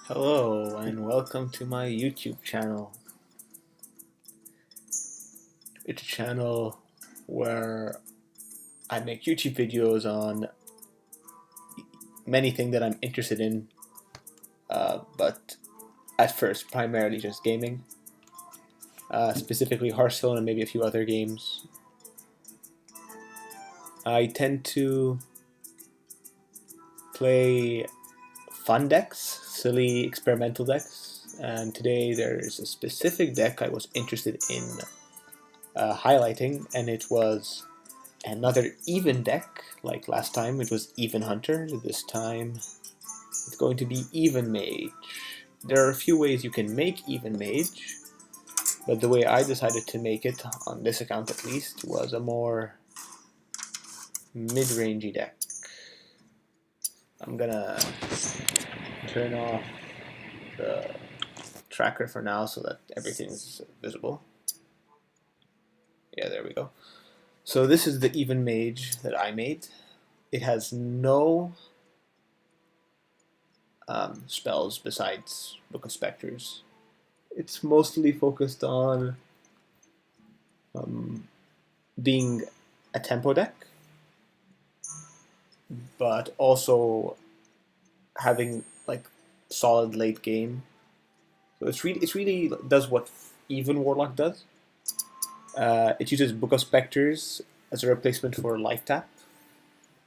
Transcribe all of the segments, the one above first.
Hello and welcome to my YouTube channel. It's a channel where I make YouTube videos on many things that I'm interested in, but at first primarily just gaming, specifically Hearthstone and maybe a few other games. I tend to play fun decks, silly experimental decks, and today there's a specific deck I was interested in highlighting, and it was another even deck. Like last time it was even hunter, this time it's going to be even mage. There are a few ways you can make even mage, but the way I decided to make it, on this account at least, was a more mid-rangey deck. I'm gonna turn off the tracker for now so that everything's visible. Yeah, there we go. So this is the even mage that I made. It has no spells besides Book of Spectres. It's mostly focused on being a tempo deck, but also having like solid late game. So it really does what even Warlock does. It uses Book of Spectres as a replacement for life tap.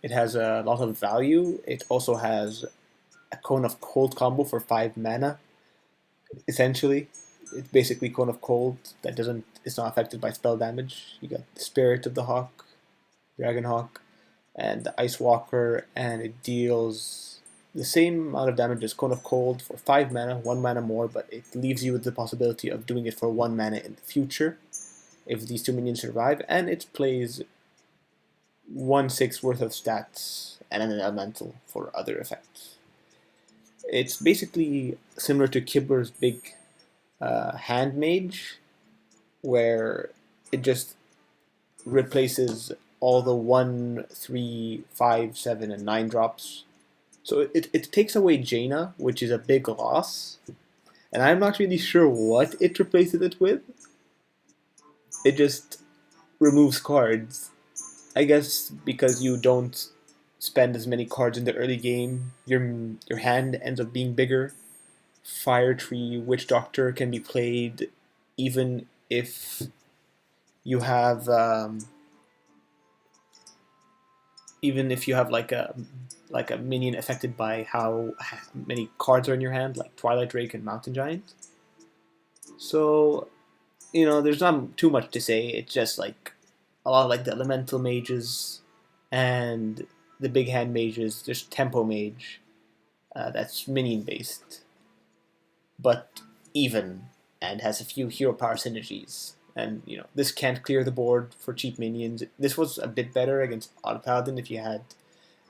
It has a lot of value. It also has a Cone of Cold combo for 5 mana. Essentially, it's basically Cone of Cold that doesn't. It's not affected by spell damage. You got the Spirit of the Hawk, Dragon Hawk, and the Ice Walker, and it deals the same amount of damage as Cone of Cold for 5 mana, 1 mana more, but it leaves you with the possibility of doing it for 1 mana in the future if these 2 minions survive, and it plays 1/6 worth of stats and an elemental for other effects. It's basically similar to Kibler's big hand mage, where it just replaces all the 1, 3, 5, 7, and 9 drops. So it takes away Jaina, which is a big loss, and I'm not really sure what it replaces it with. It just removes cards. I guess because you don't spend as many cards in the early game, your hand ends up being bigger. Fire Tree, Witch Doctor can be played even if you have like a minion affected by how many cards are in your hand, like Twilight Drake and Mountain Giant. So, there's not too much to say. It's just like a lot like the elemental mages and the big hand mages. There's tempo mage that's minion based, but even and has a few hero power synergies. And this can't clear the board for cheap minions. This was a bit better against Auto Paladin if you had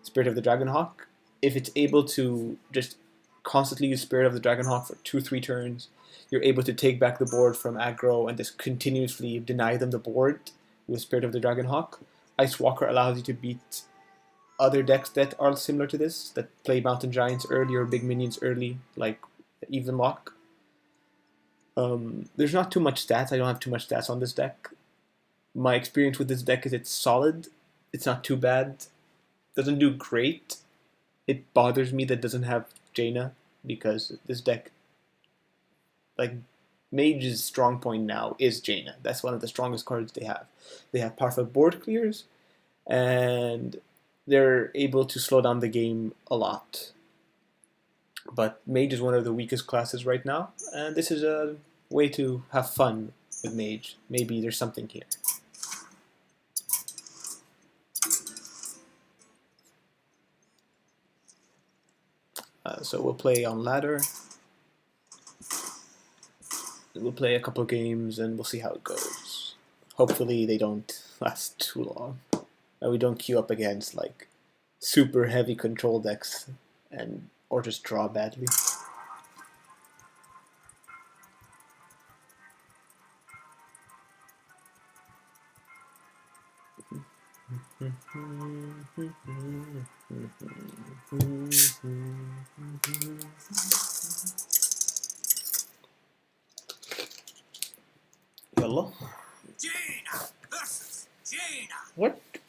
Spirit of the Dragonhawk. If it's able to just constantly use Spirit of the Dragonhawk for 2-3 turns, you're able to take back the board from aggro and just continuously deny them the board with Spirit of the Dragonhawk. Ice Walker allows you to beat other decks that are similar to this, that play Mountain Giants early or big minions early, like Even Lock. There's not too much stats. I don't have too much stats on this deck. My experience with this deck is it's solid. It's not too bad. Doesn't do great. It bothers me that it doesn't have Jaina, because this deck, like, Mage's strong point now is Jaina. That's one of the strongest cards they have. They have powerful board clears, and they're able to slow down the game a lot. But Mage is one of the weakest classes right now, and this is a way to have fun with Mage. Maybe there's something here. So we'll play on ladder. We'll play a couple games and we'll see how it goes. Hopefully they don't last too long, and we don't queue up against like super heavy control decks or just draw badly.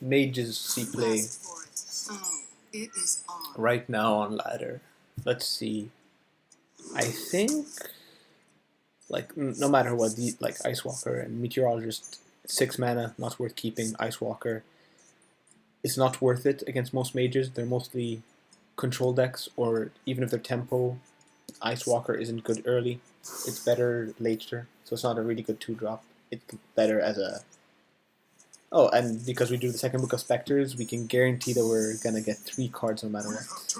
Mage's C play right now on ladder. Let's see. I think like no matter what, like Ice Walker and Meteorologist, 6 mana, not worth keeping. Ice Walker is not worth it against most mages. They're mostly control decks, or even if they're tempo, Ice Walker isn't good early. It's better later, so it's not a really good 2-drop. It's better as a... Oh, and because we do the second book of Spectres, we can guarantee that we're gonna get 3 cards no matter what.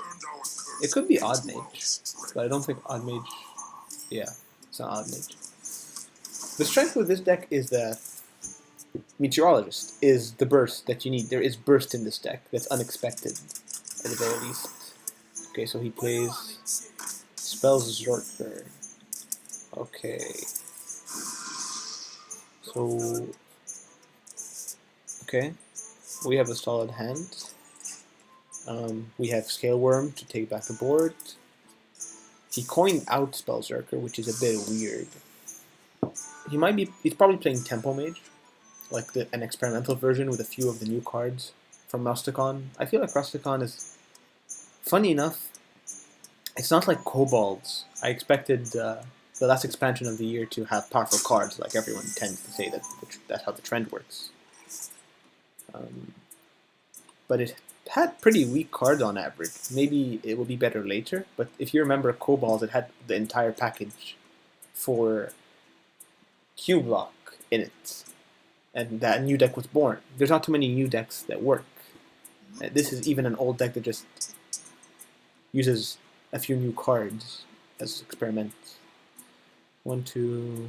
It could be Odd Mage, but I don't think Odd Mage... Yeah, it's not Odd Mage. The strength with this deck is that Meteorologist is the burst that you need. There is burst in this deck that's unexpected, at the very least. Okay, so he plays Spells Zerker. Okay. So... Okay. We have a solid hand. We have Scale Worm to take back the board. He coined out Spell Zerker, which is a bit weird. He's probably playing Tempo Mage, like an experimental version with a few of the new cards from Rusticon. I feel like Rusticon is, funny enough, it's not like Kobolds. I expected the last expansion of the year to have powerful cards, like everyone tends to say that that's how the trend works. But it had pretty weak cards on average. Maybe it will be better later, but if you remember Kobolds, it had the entire package for Q-Block in it. And that new deck was born. There's not too many new decks that work. This is even an old deck that just uses a few new cards as experiments. 1, 2...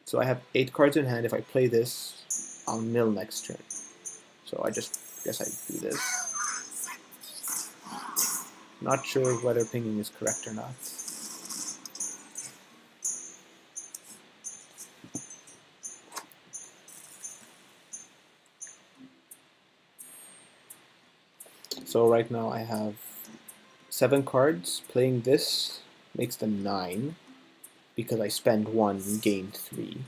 So I have 8 cards in hand. If I play this, I'll mill next turn. So I just guess I do this. Not sure whether pinging is correct or not. So right now I have 7 cards. Playing this makes them 9 because I spend 1, gain 3.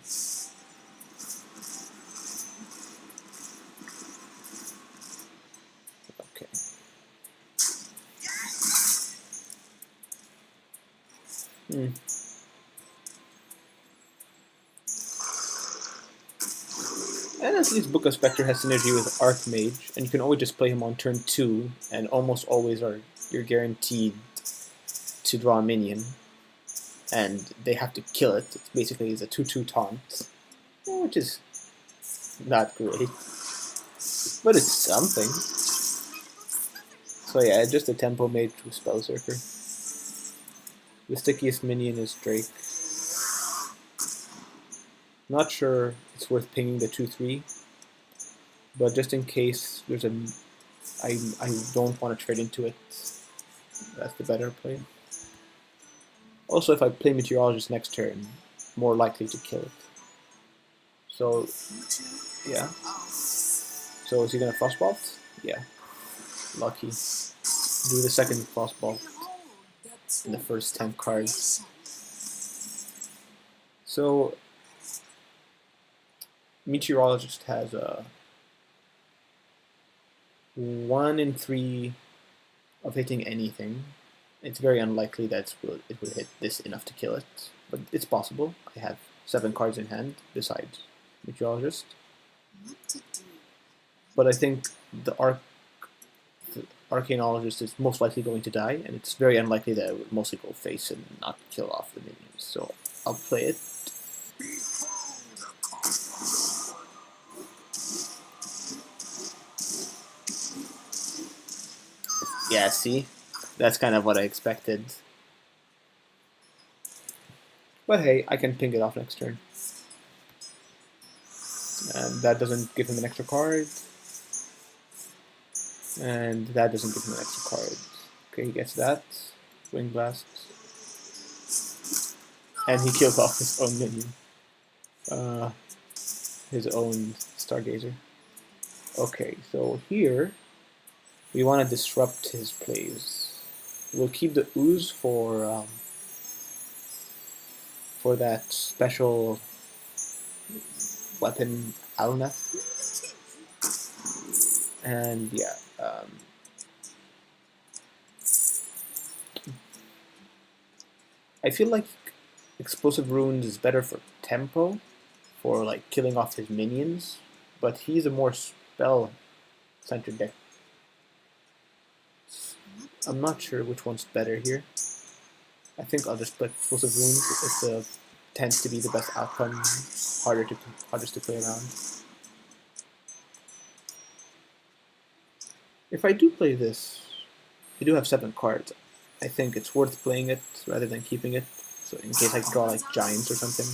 Okay. And at least Book of Spectre has synergy with Archmage, and you can always just play him on turn 2, and almost always you're guaranteed to draw a minion, and they have to kill it. It basically is a 2/2 taunt, which is not great, but it's something. So yeah, just a Tempo Mage with Spell Zerker. The stickiest minion is Drake. Not sure it's worth pinging the 2/3, but just in case there's I don't want to trade into it. That's the better play. Also, if I play Meteorologist next turn, more likely to kill it. So, yeah. So is he gonna Frostbolt? Yeah. Lucky. Do the second Frostbolt in the first 10 cards. So Meteorologist has a 1 in 3 of hitting anything. It's very unlikely that it will hit this enough to kill it, but it's possible. I have 7 cards in hand besides Meteorologist. But I think the Arcanologist is most likely going to die, and it's very unlikely that it would mostly go face and not kill off the minions. So I'll play it. Yeah, see? That's kind of what I expected. But hey, I can ping it off next turn. And that doesn't give him an extra card. And that doesn't give him an extra card. Okay, he gets that. Wing Blast. And he kills off his own minion. His own Stargazer. Okay, so here we want to disrupt his plays. We'll keep the Ooze for that special weapon Alneth. And yeah, I feel like Explosive Runes is better for tempo, for like killing off his minions, but he's a more spell-centered deck. I'm not sure which one's better here. I think I'll just play Explosive Runes. It tends to be the best outcome, hardest to play around. If I do play this, I do have 7 cards. I think it's worth playing it rather than keeping it. So in case I draw like giants or something.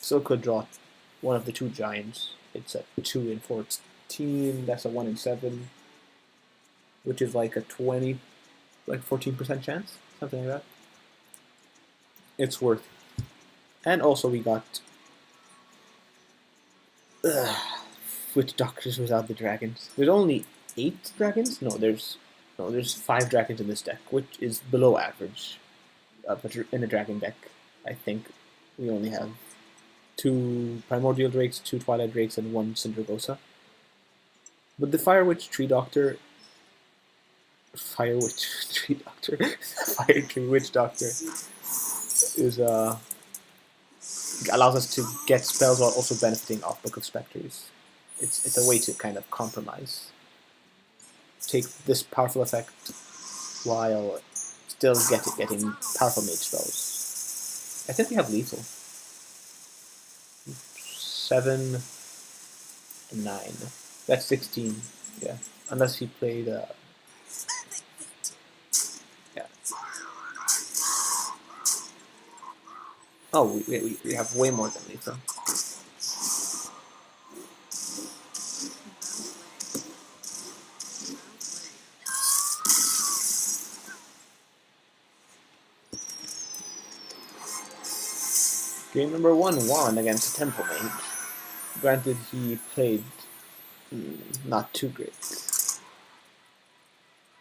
Still could draw one of the 2 giants. It's a 2 in 14. That's a 1 in 7, which is like a 14% chance, something like that. It's worth. And also we got Witch Doctors without the dragons. There's only 8 dragons. There's 5 dragons in this deck, which is below average. But in a dragon deck, I think we only have 2 Primordial Drakes, 2 Twilight Drakes, and 1 Cindergosa. But the Fire Tree Witch Doctor is allows us to get spells while also benefiting off Book of Spectres. It's a way to kind of compromise. Take this powerful effect while still getting powerful mage spells. I think we have lethal. 7 and 9. That's 16. Yeah, unless he played. Yeah. Oh, we have way more than lethal. Game number 1 won against Temple Mage. Granted, he played not too great.